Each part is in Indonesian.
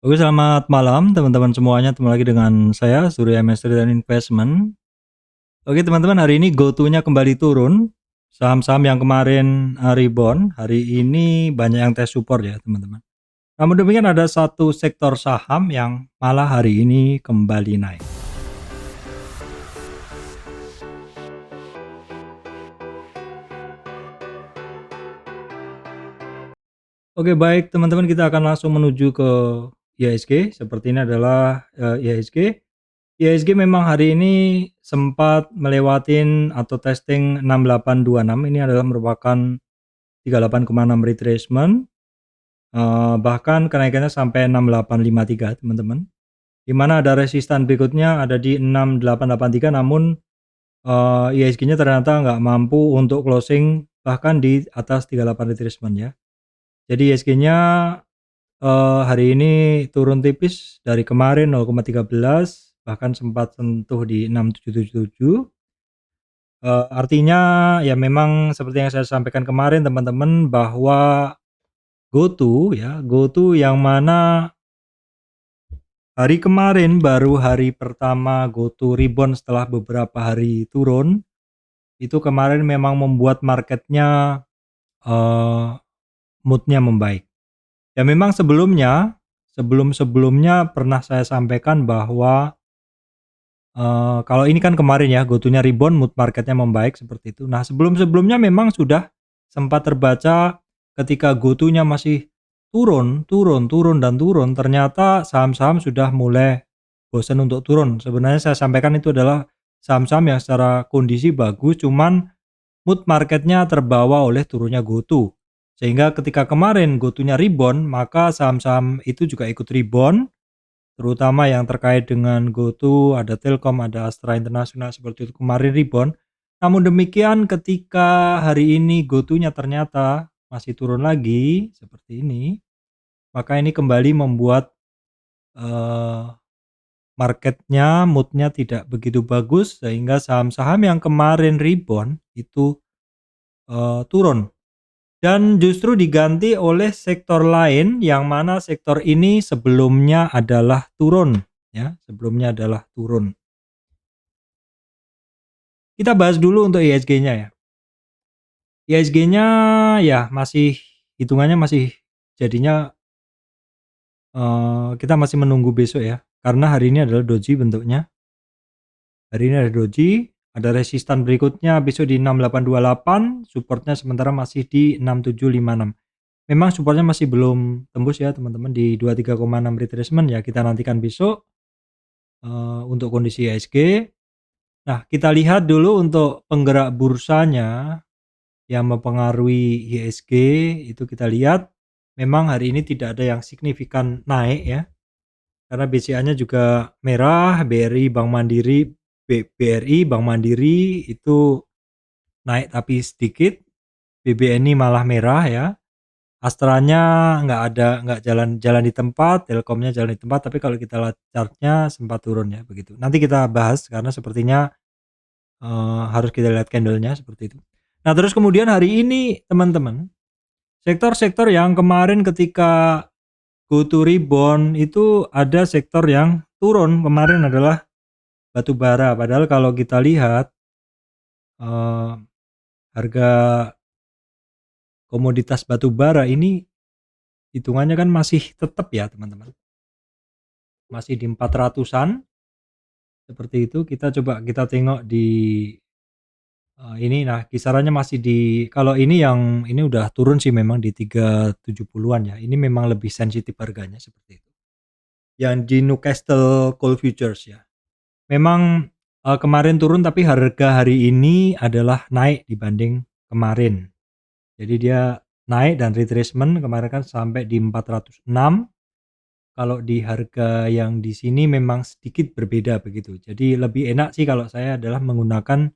Oke, selamat malam teman-teman semuanya. Ketemu lagi dengan saya Surya Mesri dan Investment. Oke teman-teman, hari ini GoTo-nya kembali turun. Saham-saham yang kemarin rebound, hari ini banyak yang test support ya teman-teman. Namun demikian ada satu sektor saham yang malah hari ini kembali naik. Oke baik teman-teman, kita akan langsung menuju ke IHSG. Seperti ini adalah IHSG. IHSG memang hari ini sempat melewatin atau testing 6826. Ini adalah merupakan 38,6 retracement, bahkan kenaikannya sampai 6853 teman-teman. Di mana ada resistan berikutnya ada di 6883, namun IHSG-nya ternyata nggak mampu untuk closing bahkan di atas 38 retracement ya. Jadi IHSG-nya hari ini turun tipis dari kemarin 0,13, bahkan sempat sentuh di 6777. Artinya ya memang seperti yang saya sampaikan kemarin teman-teman, bahwa GoTo yang mana hari kemarin baru hari pertama GoTo rebound setelah beberapa hari turun, itu kemarin memang membuat marketnya mood-nya membaik. Ya memang sebelumnya pernah saya sampaikan bahwa kalau ini kan kemarin ya GoTo-nya rebound, mood marketnya membaik seperti itu. Nah sebelumnya memang sudah sempat terbaca ketika GoTo-nya masih turun, ternyata saham-saham sudah mulai bosan untuk turun. Sebenarnya saya sampaikan itu adalah saham-saham yang secara kondisi bagus, cuman mood marketnya terbawa oleh turunnya GoTo. Sehingga ketika kemarin GoTo-nya rebound, maka saham-saham itu juga ikut rebound, terutama yang terkait dengan GoTo, ada Telkom, ada Astra International seperti itu kemarin rebound. Namun demikian ketika hari ini GoTo-nya ternyata masih turun lagi seperti ini, maka ini kembali membuat eee, marketnya, mood-nya tidak begitu bagus sehingga saham-saham yang kemarin rebound itu turun. Dan justru diganti oleh sektor lain yang mana sektor ini sebelumnya adalah turun ya, sebelumnya adalah turun. Kita bahas dulu untuk IHSG-nya ya. IHSG-nya ya masih hitungannya masih jadinya kita masih menunggu besok ya. Karena hari ini adalah doji bentuknya. Hari ini ada doji, ada resistan berikutnya besok di 6828, supportnya sementara masih di 6756. Memang supportnya masih belum tembus ya teman-teman di 23,6 retracement ya, kita nantikan besok untuk kondisi IHSG. Nah kita lihat dulu untuk penggerak bursanya yang mempengaruhi IHSG, itu kita lihat memang hari ini tidak ada yang signifikan naik ya, karena BCA-nya juga merah. BRI, Bank Mandiri itu naik tapi sedikit, BBNI malah merah ya. Astranya nggak jalan di tempat, Telkomnya jalan di tempat, tapi kalau kita lihat chartnya sempat turun ya begitu. Nanti kita bahas karena sepertinya harus kita lihat candle-nya seperti itu. Nah terus kemudian hari ini teman-teman, sektor-sektor yang kemarin ketika GoTo rebound itu ada sektor yang turun kemarin adalah batu bara. Padahal kalau kita lihat harga komoditas batu bara ini hitungannya kan masih tetap ya teman-teman, masih di 400-an seperti itu. Kita coba kita tengok di ini, nah kisarannya masih di, kalau ini yang ini udah turun sih memang di 370-an ya, ini memang lebih sensitif harganya seperti itu. Yang di Newcastle Coal Futures ya, memang kemarin turun tapi harga hari ini adalah naik dibanding kemarin. Jadi dia naik dan retracement kemarin kan sampai di 406. Kalau di harga yang di sini memang sedikit berbeda begitu. Jadi lebih enak sih kalau saya adalah menggunakan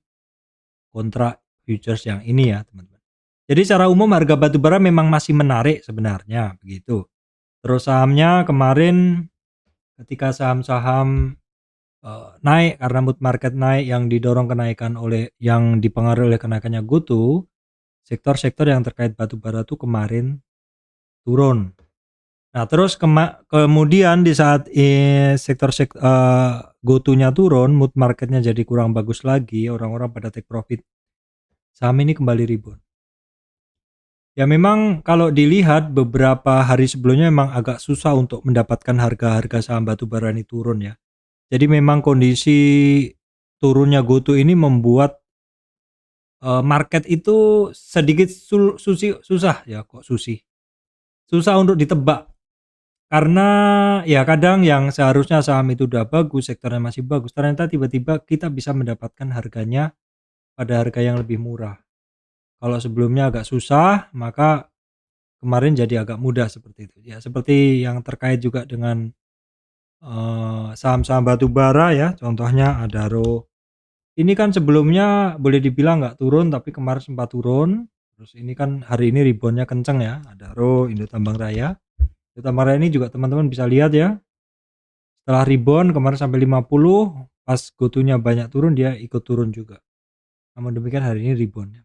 kontrak futures yang ini ya, teman-teman. Jadi secara umum harga batubara memang masih menarik sebenarnya begitu. Terus sahamnya kemarin ketika saham-saham naik karena mood market naik yang didorong kenaikan oleh yang dipengaruhi oleh kenaikannya GoTo, sektor-sektor yang terkait batubara tuh kemarin turun. Nah terus kemudian di saat, GoTo-nya turun, mood market-nya jadi kurang bagus lagi, orang-orang pada take profit, saham ini kembali rebound. Ya memang kalau dilihat beberapa hari sebelumnya memang agak susah untuk mendapatkan harga-harga saham batubara ini turun ya. Jadi memang kondisi turunnya GoTo ini membuat, market itu sedikit susah ya, kok susah untuk ditebak. Karena ya kadang yang seharusnya saham itu udah bagus, sektornya masih bagus, ternyata tiba-tiba kita bisa mendapatkan harganya pada harga yang lebih murah. Kalau sebelumnya agak susah, maka kemarin jadi agak mudah seperti itu. Ya seperti yang terkait juga dengan, saham-saham batubara ya, contohnya Adaro. Ini kan sebelumnya boleh dibilang nggak turun, tapi kemarin sempat turun, terus ini kan hari ini rebound-nya kenceng ya, Adaro, Indo Tambang Raya. Indo Tambang Raya ini juga teman-teman bisa lihat ya, setelah rebound kemarin sampai 50, pas GoTo-nya banyak turun, dia ikut turun juga. Namun demikian hari ini rebound.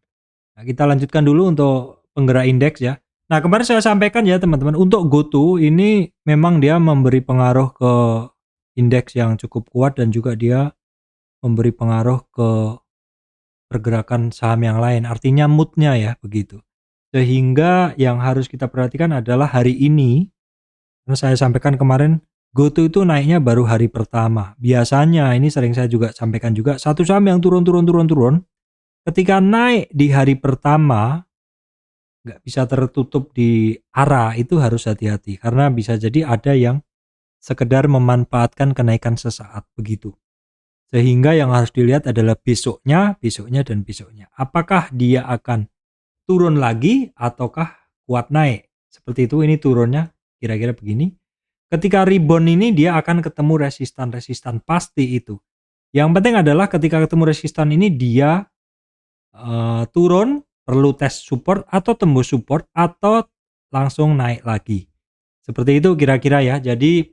Nah, kita lanjutkan dulu untuk penggerak indeks ya. Nah, kemarin saya sampaikan ya teman-teman, untuk GoTo ini memang dia memberi pengaruh ke indeks yang cukup kuat dan juga dia memberi pengaruh ke pergerakan saham yang lain. Artinya mood-nya ya begitu. Sehingga yang harus kita perhatikan adalah hari ini, karena saya sampaikan kemarin, GoTo itu naiknya baru hari pertama. Biasanya ini sering saya juga sampaikan juga, satu saham yang turun, ketika naik di hari pertama nggak bisa tertutup di arah, itu harus hati-hati karena bisa jadi ada yang sekedar memanfaatkan kenaikan sesaat begitu. Sehingga yang harus dilihat adalah besoknya, besoknya dan besoknya. Apakah dia akan turun lagi ataukah kuat naik? Seperti itu, ini turunnya kira-kira begini. Ketika rebound ini dia akan ketemu resistan-resistan pasti itu. Yang penting adalah ketika ketemu resistan ini dia turun, perlu tes support atau tembus support atau langsung naik lagi. Seperti itu kira-kira ya. Jadi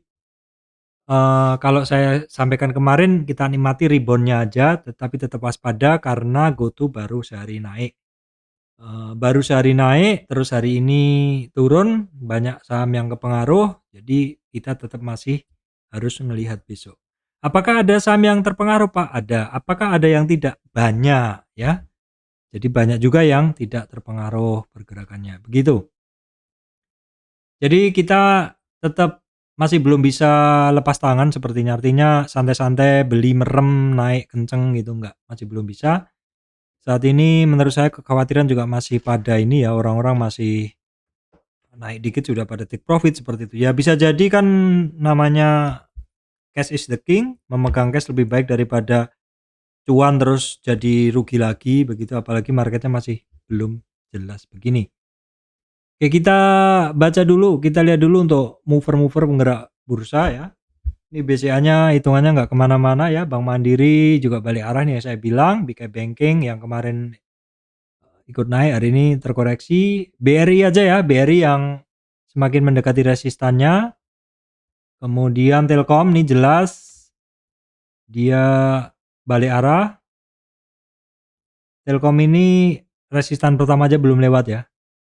kalau saya sampaikan kemarin kita nikmati rebound-nya aja, tetapi tetap waspada karena GoTo baru sehari naik. Baru sehari naik, terus hari ini turun, banyak saham yang kepengaruh, jadi kita tetap masih harus melihat besok. Apakah ada saham yang terpengaruh, Pak? Ada. Apakah ada yang tidak? Banyak ya. Jadi banyak juga yang tidak terpengaruh pergerakannya, begitu. Jadi kita tetap masih belum bisa lepas tangan sepertinya, artinya santai-santai beli merem naik kenceng gitu enggak, masih belum bisa. Saat ini menurut saya kekhawatiran juga masih pada ini ya, orang-orang masih naik dikit sudah pada take profit seperti itu. Ya bisa jadi kan namanya cash is the king, memegang cash lebih baik daripada cuan terus jadi rugi lagi begitu, apalagi marketnya masih belum jelas begini. Oke, kita baca dulu, kita lihat dulu untuk mover-mover penggerak bursa ya. Ini BCA-nya hitungannya nggak kemana-mana ya. Bank Mandiri juga balik arah nih, saya bilang. BK Banking yang kemarin ikut naik hari ini terkoreksi. BRI aja ya, BRI yang semakin mendekati resistannya. Kemudian Telkom nih jelas dia balik arah. Telkom ini resistan pertama aja belum lewat ya.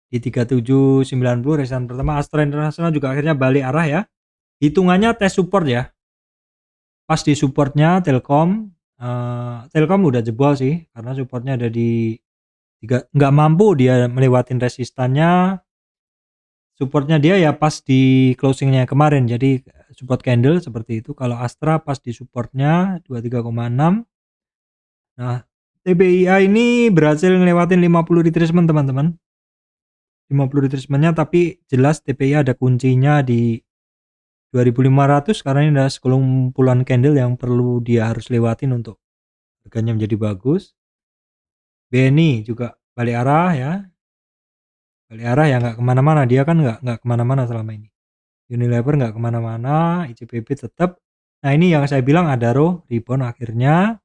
Di 3790 resistan pertama. Astra International juga akhirnya balik arah ya. Hitungannya tes support ya. Pas di supportnya Telkom, Telkom udah jebol sih karena supportnya ada di nggak mampu dia melewatin resistannya. Supportnya dia ya pas di closingnya kemarin, jadi support candle seperti itu. Kalau Astra pas di supportnya 23,6. Nah, TBIA ini berhasil ngelewatin 50 retracement teman-teman. 50 retracement-nya, tapi jelas TPI ada kuncinya di 2500 karena ini adalah sekelumpulan candle yang perlu dia harus lewatin untuk harganya menjadi bagus. BNI juga balik arah ya, balik arah ya, nggak kemana-mana, dia kan nggak kemana-mana selama ini. Unilever nggak kemana-mana, ICBP tetap. Nah ini yang saya bilang Adaro rebound akhirnya.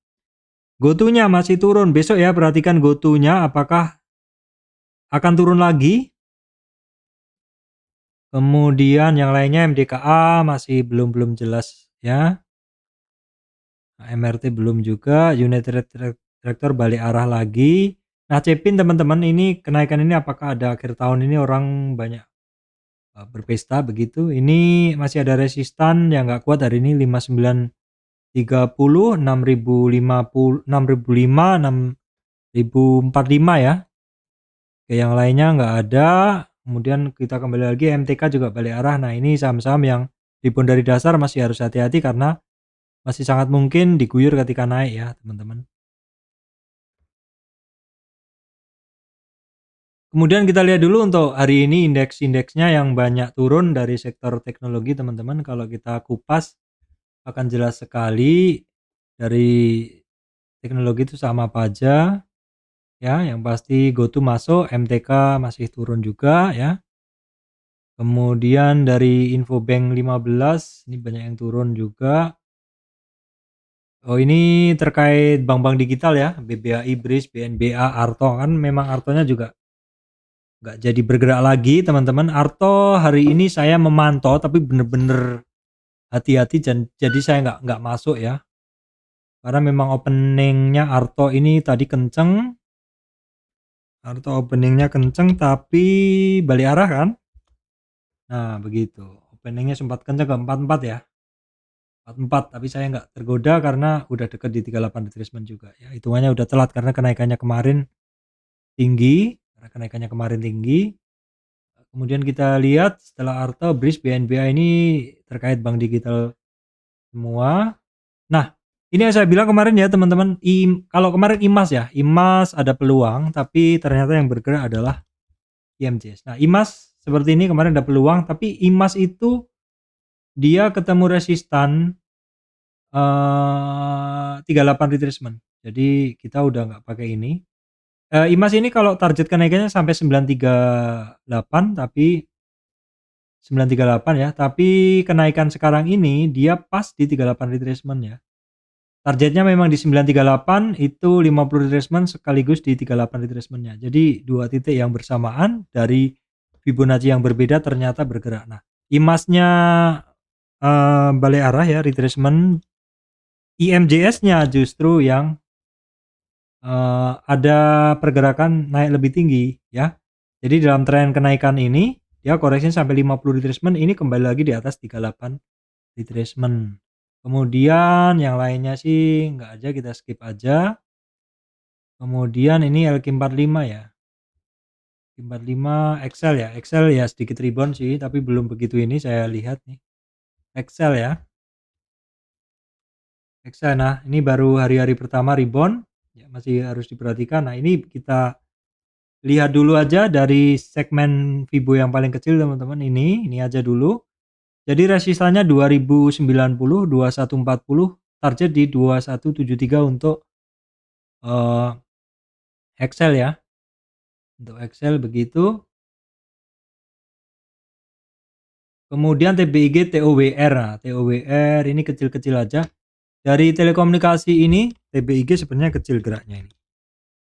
GoTo-nya masih turun, besok ya perhatikan GoTo-nya apakah akan turun lagi. Kemudian yang lainnya MDKA masih belum jelas ya. Nah, MRT belum juga, United Tractor balik arah lagi. Nah, Cepin teman-teman, ini kenaikan ini apakah ada akhir tahun ini orang banyak berpesta begitu. Ini masih ada resistan yang nggak kuat hari ini 5930, 6050, 6005, 6045 ya. Oke, yang lainnya nggak ada. Kemudian kita kembali lagi, MTK juga balik arah. Nah, ini saham-saham yang rebound dari dasar masih harus hati-hati karena masih sangat mungkin diguyur ketika naik ya, teman-teman. Kemudian kita lihat dulu untuk hari ini indeks-indeksnya yang banyak turun dari sektor teknologi, teman-teman. Kalau kita kupas akan jelas sekali dari teknologi itu sama apa aja ya. Yang pasti GoTo masuk, MTK masih turun juga ya. Kemudian dari Infobank 15 ini banyak yang turun juga. Oh, ini terkait bank-bank digital ya, BBHI, BRIS, BNBA, Arto. Kan memang Artonya juga nggak jadi bergerak lagi, teman-teman. Arto hari ini saya memantau tapi bener-bener hati-hati, jadi saya nggak masuk ya. Karena memang openingnya Arto ini tadi kenceng. Arto openingnya kenceng tapi balik arah kan. Nah, begitu. Openingnya sempat kenceng ke 44 ya. 44, tapi saya nggak tergoda karena udah deket di 38 retracement juga ya. Hitungannya udah telat karena kenaikannya kemarin tinggi. Kemudian kita lihat setelah Arto, BRIS, BNBA ini terkait bank digital semua. Nah, ini yang saya bilang kemarin ya teman-teman, kalau kemarin IMAS ya, IMAS ada peluang, tapi ternyata yang bergerak adalah IMJS. Nah, IMAS seperti ini kemarin ada peluang, tapi IMAS itu dia ketemu resistan 38 retracement. Jadi kita udah nggak pakai ini. IMAS ini kalau target kenaikannya sampai 938, tapi 938 ya, tapi kenaikan sekarang ini dia pas di 38 retracement ya. Targetnya memang di 938, itu 50 retracement sekaligus di 38 retracement-nya. Jadi dua titik yang bersamaan dari Fibonacci yang berbeda ternyata bergerak. Nah, IMAS-nya balik arah ya, retracement. IMJS-nya justru yang ada pergerakan naik lebih tinggi ya. Jadi dalam tren kenaikan ini dia koreksi sampai 50 retracement, ini kembali lagi di atas 38 retracement. Kemudian yang lainnya sih nggak aja, kita skip aja. Kemudian ini LQ45 ya. LQ45 Excel ya sedikit rebound sih, tapi belum begitu ini saya lihat nih. Excel ya. Excel, nah ini baru hari-hari pertama rebound ya, masih harus diperhatikan. Nah, ini kita lihat dulu aja dari segmen Fibo yang paling kecil teman-teman, ini aja dulu. Jadi resistannya 2090, 2140, target di 2173 untuk Excel ya. Untuk Excel begitu. Kemudian TBIG, TOWR. Nah, TOWR ini kecil-kecil aja. Dari telekomunikasi ini TBIG sebenarnya kecil geraknya ini.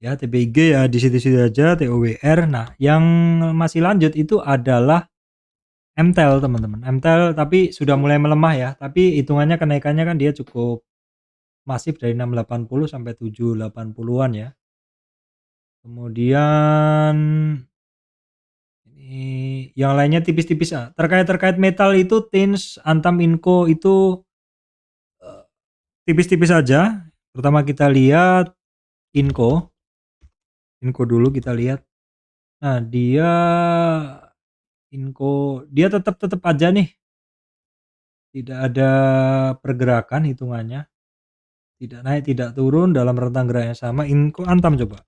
Ya, TBIG ya di situ-situ aja, TOWR. Nah, yang masih lanjut itu adalah MTEL teman-teman. MTEL tapi sudah mulai melemah ya, tapi hitungannya kenaikannya kan dia cukup masif dari 680 sampai 780-an ya. Kemudian ini yang lainnya tipis-tipis. Terkait metal itu Tins, Antam, Inco itu tipis-tipis aja. Pertama kita lihat Inco dulu kita lihat. Nah, Inco dia tetap aja nih. Tidak ada pergerakan hitungannya. Tidak naik, tidak turun dalam rentang gerak yang sama. Antam coba.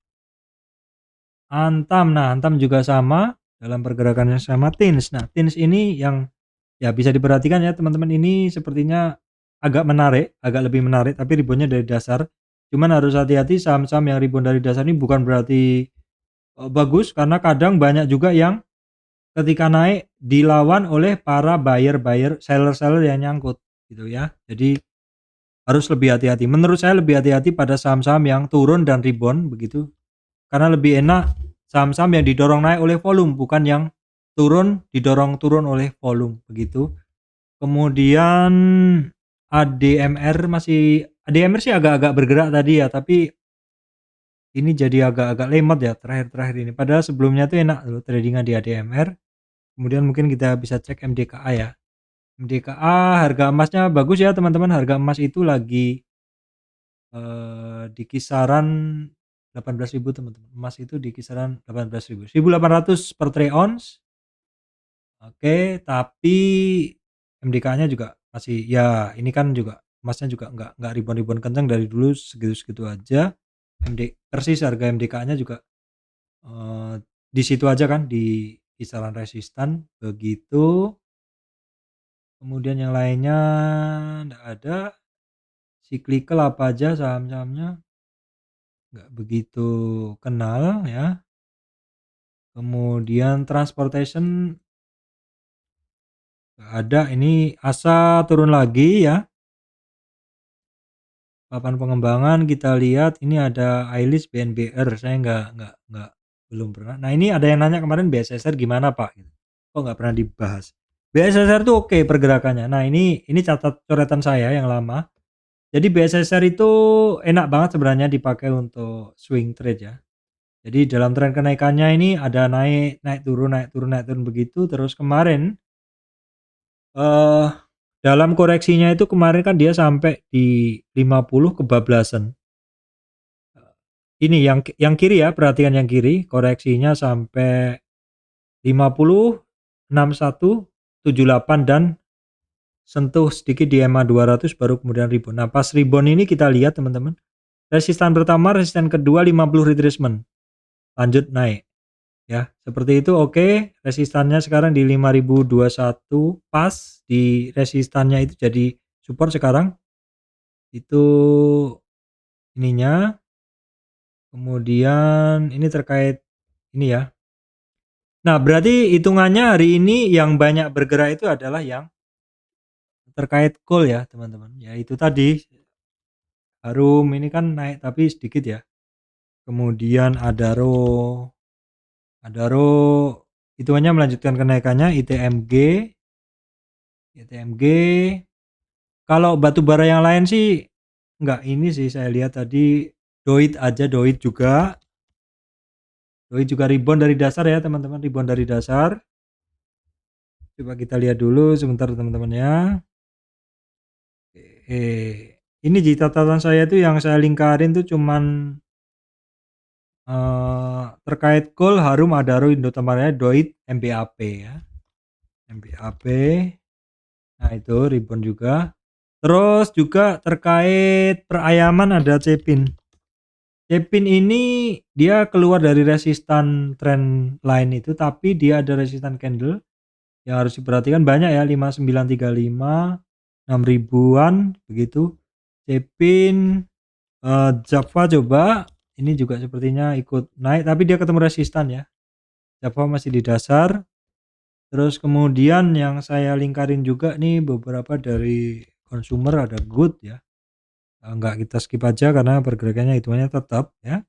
Nah Antam juga sama dalam pergerakan yang sama. Tins. Nah, Tins ini yang ya bisa diperhatikan ya teman-teman, ini sepertinya agak lebih menarik, tapi reboundnya dari dasar. Cuman harus hati-hati, saham-saham yang rebound dari dasar ini bukan berarti bagus, karena kadang banyak juga yang ketika naik dilawan oleh para seller yang nyangkut gitu ya. Jadi harus lebih hati-hati. Menurut saya lebih hati-hati pada saham-saham yang turun dan rebound begitu. Karena lebih enak saham-saham yang didorong naik oleh volume, bukan yang didorong turun oleh volume begitu. Kemudian ADMR sih agak-agak bergerak tadi ya, tapi ini jadi agak-agak lemot ya terakhir-terakhir ini. Padahal sebelumnya tuh enak loh tradingan di ADMR. Kemudian mungkin kita bisa cek MDKA ya. MDKA harga emasnya bagus ya teman-teman, harga emas itu lagi di kisaran 18.000 teman-teman. Emas itu di kisaran 18.000, 1.800 per troy ounce. Oke, tapi MDK-nya juga masih ya, ini kan juga emasnya juga nggak ribuan-ribuan kencang, dari dulu segitu-segitu aja. Persis harga MDK-nya juga di situ aja kan, di kisaran resistan begitu. Kemudian yang lainnya nggak ada. Cyclical apa aja saham-sahamnya nggak begitu kenal ya. Kemudian transportation nggak ada. Ini ASA turun lagi ya. Papan pengembangan kita lihat ini ada Ailis BNBR, saya nggak belum pernah. Nah ini ada yang nanya kemarin BSSR gimana Pak? Kok nggak pernah dibahas? BSSR tuh oke pergerakannya. Nah ini coretan saya yang lama. Jadi BSSR itu enak banget sebenarnya dipakai untuk swing trade ya. Jadi dalam tren kenaikannya ini ada naik turun, naik turun, naik turun begitu. Terus kemarin dalam koreksinya itu kemarin kan dia sampai di 50 kebablasan. Ini yang kiri ya, perhatikan yang kiri, koreksinya sampai 50, 61, 78 dan sentuh sedikit di EMA 200 baru kemudian rebound. Nah, pas rebound ini kita lihat teman-teman, resistan pertama, resistan kedua 50 retracement. Lanjut naik. Ya, seperti itu oke. Resistannya sekarang di 5021 pas, di resistannya itu jadi support sekarang. Itu ininya. Kemudian ini terkait ini ya. Nah, berarti hitungannya hari ini yang banyak bergerak itu adalah yang terkait coal ya, teman-teman. Ya itu tadi, Harum ini kan naik tapi sedikit ya. Kemudian Adaro hitungannya melanjutkan kenaikannya, ITMG. Kalau batu bara yang lain sih enggak ini sih, saya lihat tadi Doit juga. Doit juga rebound dari dasar ya, teman-teman, rebound dari dasar. Coba kita lihat dulu sebentar teman-teman ya. Ini di catatan saya tuh yang saya lingkarin tuh cuman terkait coal, Harum, Adaro, Indomaret, Doit, MBAP ya. MBAP. Nah, itu rebound juga. Terus juga terkait perayaman ada Cepin. Cepin ini dia keluar dari resistan trend line itu, tapi dia ada resistan candle yang harus diperhatikan banyak ya, 5935, 6 ribuan begitu. Cepin, Java coba ini juga sepertinya ikut naik tapi dia ketemu resistan ya. Java masih di dasar. Terus kemudian yang saya lingkarin juga nih beberapa dari consumer, ada good ya. Enggak, kita skip aja karena pergerakannya hitungannya tetap ya.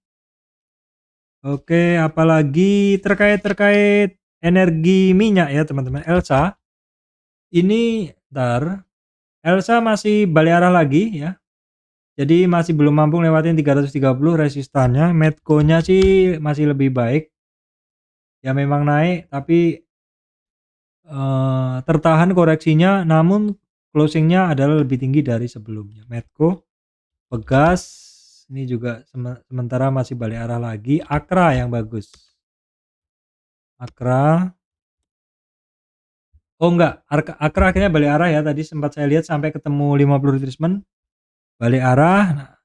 Oke, apalagi terkait energi minyak ya teman-teman. Elsa ini Elsa masih balik arah lagi ya. Jadi masih belum mampu lewatin 330 resistannya. Medco-nya sih masih lebih baik. Ya memang naik tapi tertahan koreksinya, namun closingnya adalah lebih tinggi dari sebelumnya. Medco, Pegas ini juga sementara masih balik arah lagi. Akra yang bagus. Akra. Oh enggak, Akra akhirnya balik arah ya. Tadi sempat saya lihat sampai ketemu 50 retracement. Balik arah. Nah,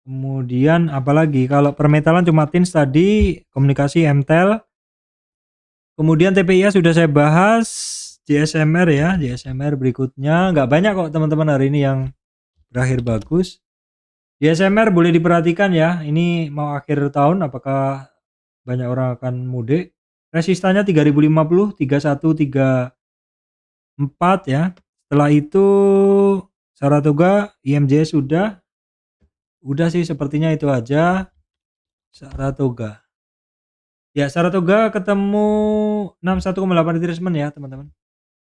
kemudian apalagi kalau permetalan cuma Tins tadi, komunikasi MTEL. Kemudian TPIA sudah saya bahas, JSMR ya, JSMR berikutnya nggak banyak kok teman-teman hari ini yang berakhir bagus. JSMR boleh diperhatikan ya, ini mau akhir tahun apakah banyak orang akan mudik. Resistannya 3050, 3134 ya. Setelah itu Saratoga, IMJS udah sih sepertinya itu aja. Saratoga. Ya, Saratoga ketemu 61,8 retracement ya, teman-teman.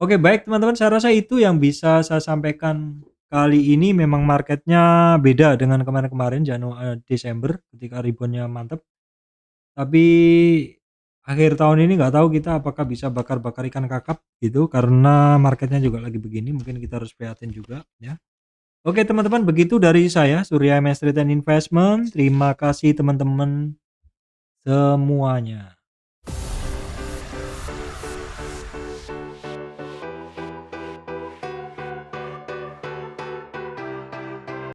Oke, baik teman-teman, saya rasa itu yang bisa saya sampaikan kali ini. Memang marketnya beda dengan kemarin-kemarin Desember ketika reboundnya mantap. Tapi akhir tahun ini nggak tahu kita apakah bisa bakar-bakar ikan kakap gitu, karena marketnya juga lagi begini, mungkin kita harus prihatin juga ya. Oke teman-teman, begitu dari saya Surya MS Trade and Investment. Terima kasih teman-teman semuanya.